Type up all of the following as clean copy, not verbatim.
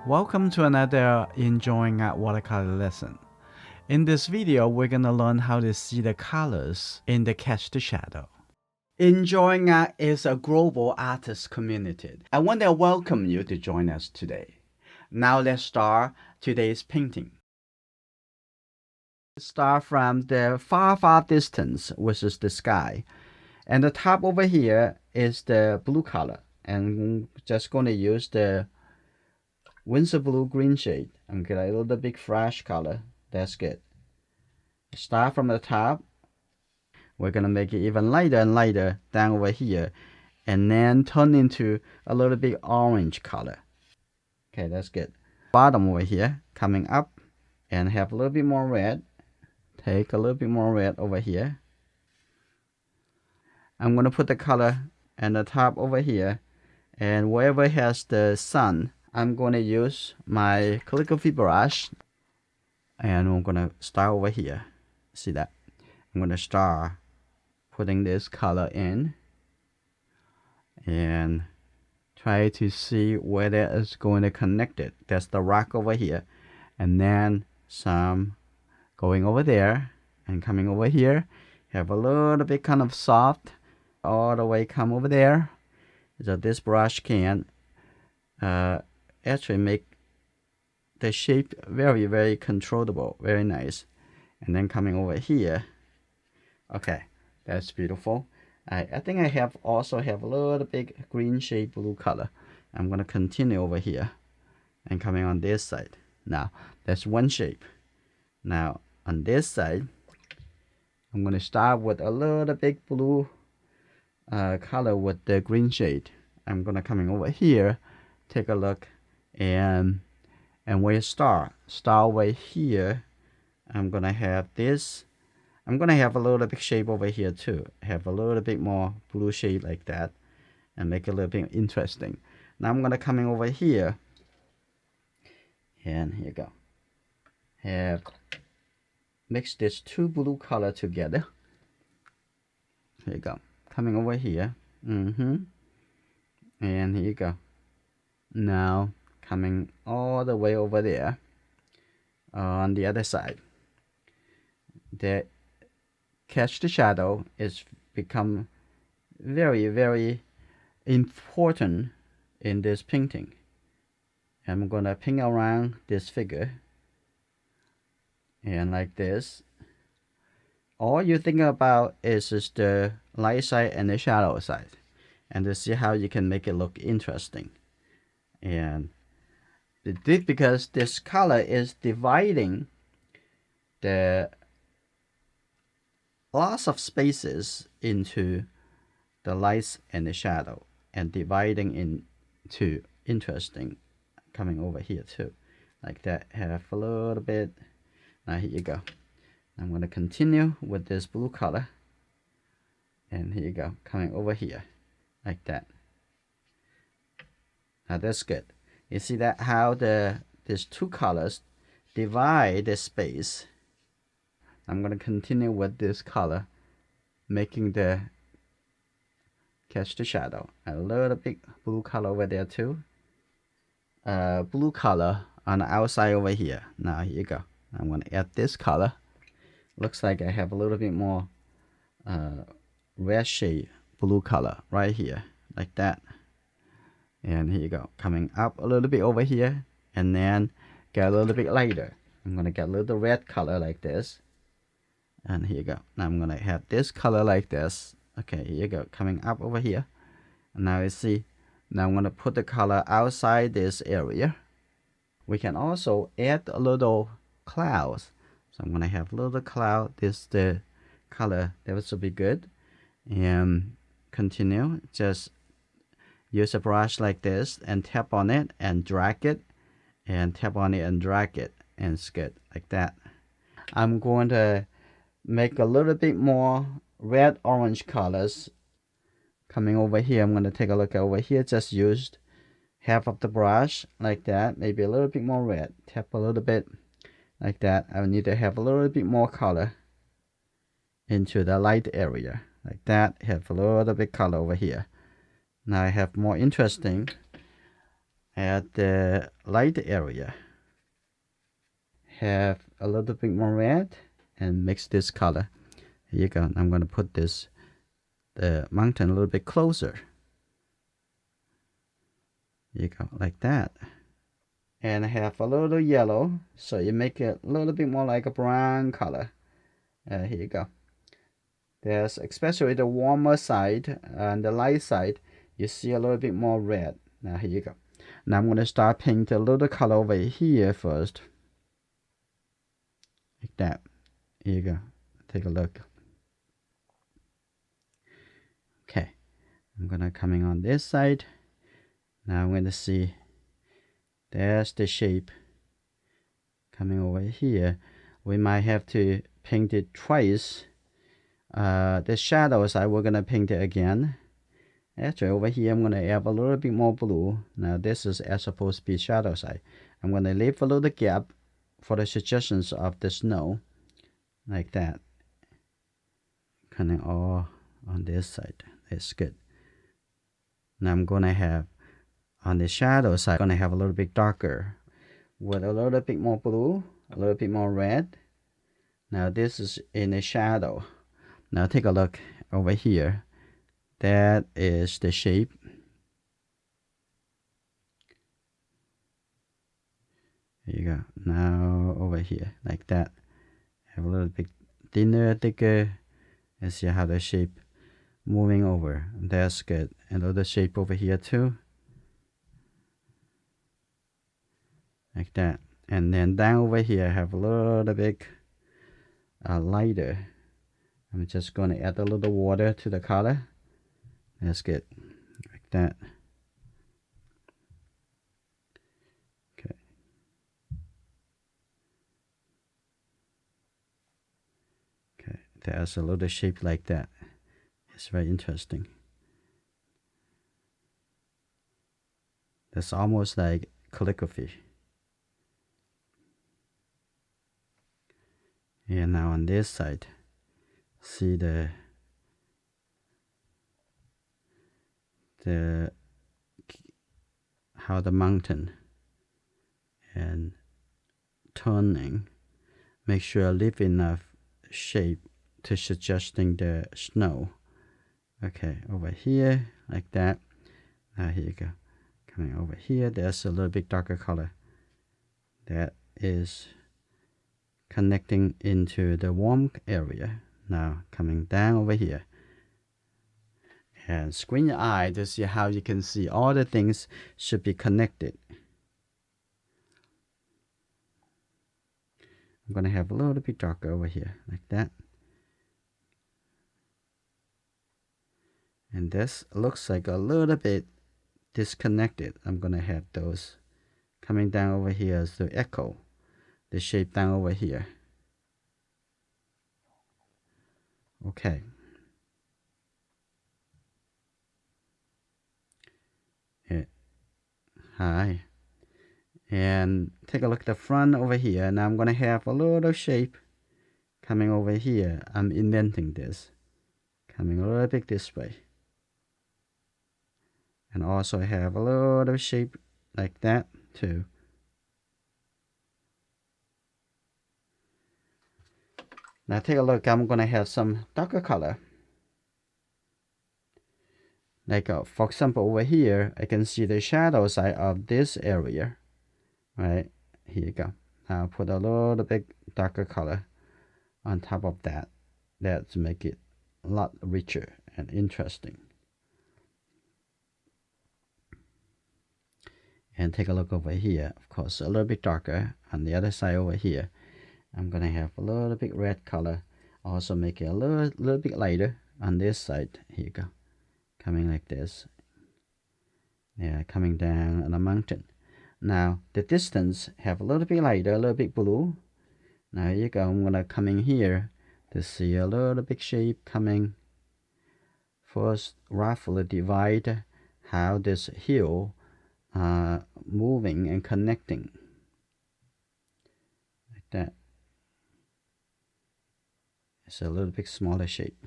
Welcome to another Enjoying Art watercolor lesson. In this video, we're going to learn how to see the colors in the Catch the Shadow. Enjoying Art is a global artist community. I want to welcome you to join us today. Now let's start today's painting. Start from the far distance, which is the sky. And the top over here is the blue color. And just going to use the Windsor blue green shade and get a little bit fresh color. That's good. Start from the top. We're gonna make it even lighter and lighter down over here, and then turn into a little bit orange color. Okay, that's good. Bottom over here, coming up, and have a little bit more red. Take a little bit more red over here. I'm gonna put the color at the top over here, and wherever has the sun, I'm going to use my calligraphy brush, and I'm going to start over here. See that? I'm going to start putting this color in and try to see where that is going to connect it. That's the rock over here, and then some going over there and coming over here. Have a little bit kind of soft all the way come over there. So this brush can actually make the shape very controllable, very nice. And then coming over here, okay, that's beautiful. I think I also have a little bit green shade blue color. I'm gonna continue over here and coming on this side. Now that's one shape. Now on this side, I'm gonna start with a little bit blue color with the green shade. I'm gonna coming over here, take a look. And where you start over here, I'm gonna have this. I'm gonna have a little bit shape over here too. Have a little bit more blue shade like that, and make it a little bit interesting. Now I'm gonna coming over here, and here you go. Have mix this two blue color together. Here you go. Coming over here. And here you go. Now coming all the way over there on the other side. The Catch the Shadow is become very important in this painting. I'm gonna paint around this figure and like this. All you think about is just the light side and the shadow side, and to see how you can make it look interesting. And because this color is dividing the lots of spaces into the lights and the shadow, and dividing into interesting coming over here too, like that. Have a little bit. Now here you go. I'm going to continue with this blue color, and here you go, coming over here like that. Now that's good. You see that how these two colors divide the space. I'm going to continue with this color, making the Catch the Shadow. A little bit blue color over there too. Blue color on the outside over here. Now here you go. I'm going to add this color. Looks like I have a little bit more red shade blue color right here, like that. And here you go, coming up a little bit over here, and then get a little bit lighter. I'm gonna get a little red color like this, and here you go. Now I'm gonna have this color like this. Okay, here you go, coming up over here. And now you see, now I'm gonna put the color outside this area. We can also add a little clouds. So I'm gonna have a little cloud. This the color that should be good. And continue, just use a brush like this and tap on it and drag it, and tap on it and drag it, and it's good like that. I'm going to make a little bit more red orange colors coming over here. I'm going to take a look over here. Just used half of the brush like that, maybe a little bit more red. Tap a little bit like that. I need to have a little bit more color into the light area like that. Have a little bit color over here. Now I have more interesting. at the light area, have a little bit more red and mix this color. Here you go. I'm going to put the mountain a little bit closer. Here you go, like that. And have a little yellow, so you make it a little bit more like a brown color. Here you go. There's especially the warmer side and the light side, you see a little bit more red. Now here you go. Now I'm going to start painting a little color over here first. Like that. Here you go. Take a look. Okay. I'm going to coming on this side. Now I'm going to see there's the shape coming over here. We might have to paint it twice. The shadow side, we're going to paint it again. Actually, over here, I'm going to add a little bit more blue. Now, this is as supposed to be shadow side. I'm going to leave a little gap for the suggestions of the snow. Like that. Kind of all on this side. That's good. Now, I'm going to have, on the shadow side, I'm going to have a little bit darker. With a little bit more blue, a little bit more red. Now, this is in the shadow. Now, take a look over here. That is the shape. There you go. Now over here, like that. Have a little bit thinner, thicker. And see how the shape moving over. That's good. And other shape over here too. Like that. And then down over here, I have a little bit lighter. I'm just going to add a little water to the color. That's good. Like that. Okay. Okay. There's a little shape like that. It's very interesting. That's almost like calligraphy. And now on this side, see how the mountain and turning. Make sure I leave enough shape to suggesting the snow. Okay, over here like that. Now here you go. Coming over here, there's a little bit darker color. That is connecting into the warm area. Now coming down over here. And squint your eye to see how you can see all the things should be connected. I'm going to have a little bit darker over here, like that. And this looks like a little bit disconnected. I'm going to have those coming down over here as the echo, the shape down over here. Okay. Hi. And take a look at the front over here. Now I'm going to have a little shape coming over here. I'm inventing this. Coming a little bit this way. And also have a little shape like that too. Now take a look. I'm going to have some darker color. Like for example over here, I can see the shadow side of this area. Right, here you go. Now put a little bit darker color on top of that. That's make it a lot richer and interesting. And take a look over here. Of course, a little bit darker on the other side over here. I'm gonna have a little bit red color. Also make it a little bit lighter on this side. Here you go. Coming like this. Yeah, coming down on the mountain. Now the distance have a little bit lighter, a little bit blue. Now here you go. I'm gonna come in here to see a little bit shape coming. First, roughly divide how this hill moving and connecting like that. It's a little bit smaller shape.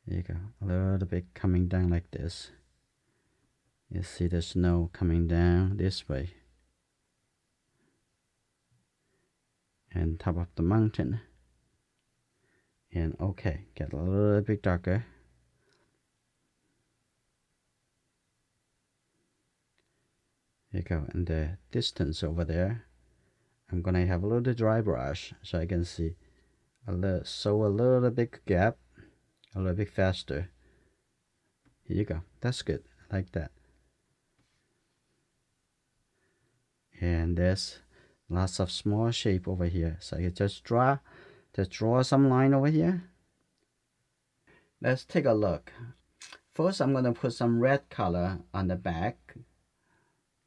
There you go. A little bit coming down like this. You see the snow coming down this way. And top of the mountain. And okay, get a little bit darker. Here you go. And the distance over there, I'm gonna have a little dry brush so I can see sew a little big gap a little bit faster. Here you go. That's good. I like that. And there's lots of small shape over here. So you just draw some line over here. Let's take a look. First, I'm gonna put some red color on the back.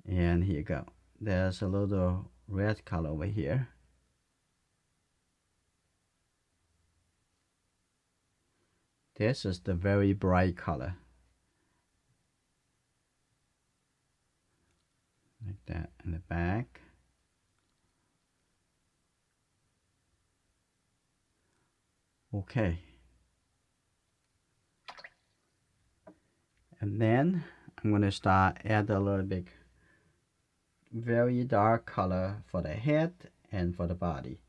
And here you go. There's a little red color over here. This is the very bright color. Like that in the back. Okay. And then I'm going to start add a little bit very dark color for the head and for the body.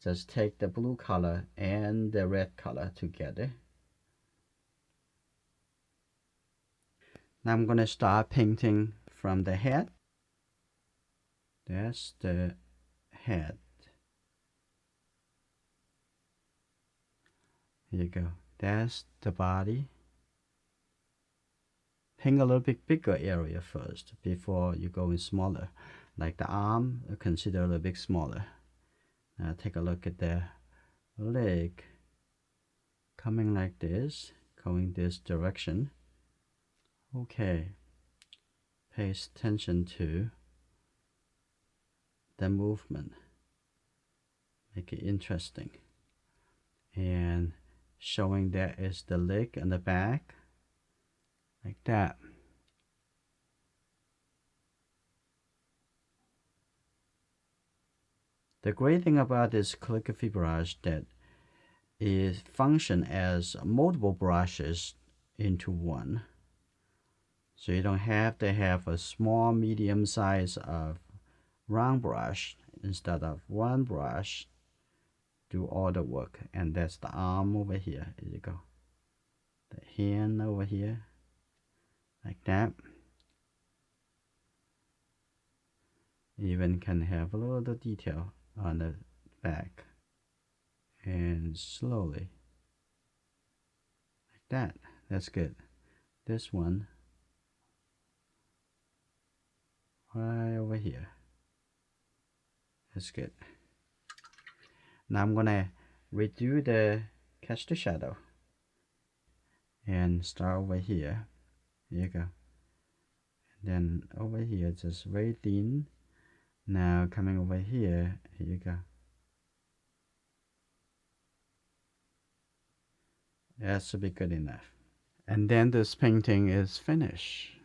Just take the blue color and the red color together. Now I'm going to start painting from the head. That's the head. Here you go. That's the body. Paint a little bit bigger area first before you go in smaller. Like the arm, consider a little bit smaller. Now take a look at the leg. Coming like this, going this direction. Okay. Pay attention to the movement. Make it interesting. And showing that is the leg and the back. Like that. The great thing about this calligraphy brush that it function as multiple brushes into one. So you don't have to have a small medium size of round brush. Instead of one brush, do all the work. And that's the arm over here. Here you go. The hand over here. Like that. Even can have a little detail on the back. And slowly. Like that. That's good. This one. Right over here. That's good. Now I'm gonna redo the catch the shadow. And start over here. Here you go. And then over here, just very thin. Now coming over here, here you go. That should be good enough. And then this painting is finished.